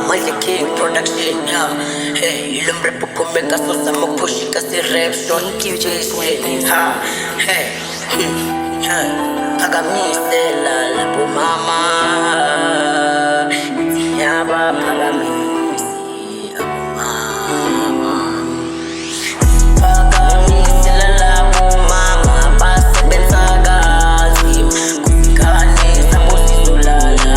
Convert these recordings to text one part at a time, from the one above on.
Manje King Production, hey, ilumbre pukumeka sosa mapushika si rap short hey, Pagamisela la po mama, Yaba pagamisi ako mama. Pagamisela la po mama, pasebenza gazi, kusikane sa positulala.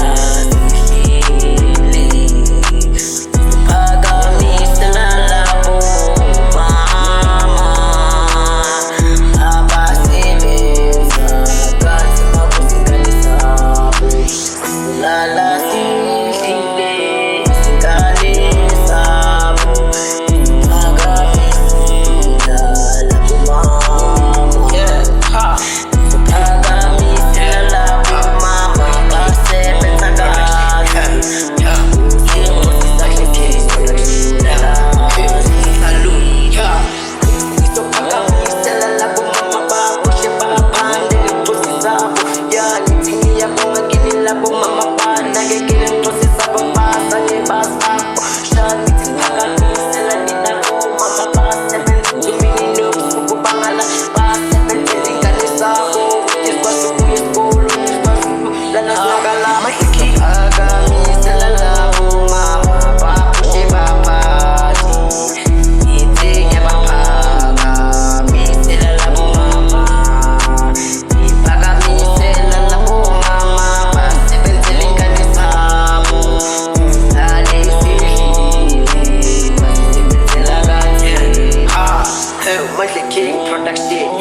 Manje King Production,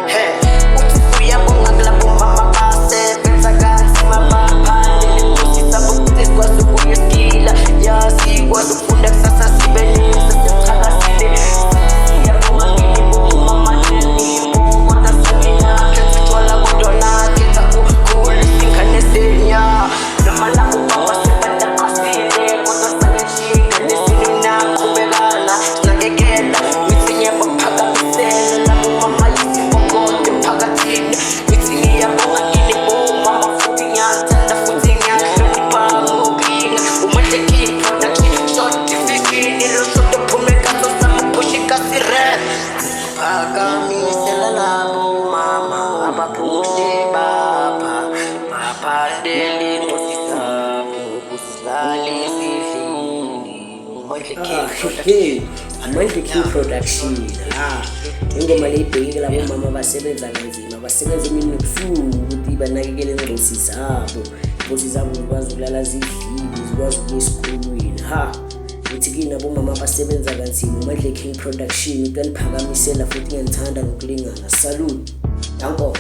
hey, utukuya bunga mama pase, pensa gansi mapapa, nilimbusi sabu kwa subuye skila, yasi kwa sufunda sasa sibeni, sasa chaka sile, ya bunga nilibu, mama nilibu, kota samina, kati tuwala kutona, kita kukuli, sinkane senya, nama na kupapa sepata kasile, kota saneshi, kane sinina, kubegana, nagegela, mitinye papaga, Manje King Production, ingoma leyibhekile labo mama basebenza kanzima, basebenza imini nobusuku ukuthi banakekele ingosi zabo zikwazi ukulala zidlile, zikwazi ukuya esikolweni. Uthi kini nabo mama basebenza kanzima. Manje King Production utaniphakamisela futhi ngiyanithanda ngokulingana. Salute, danko.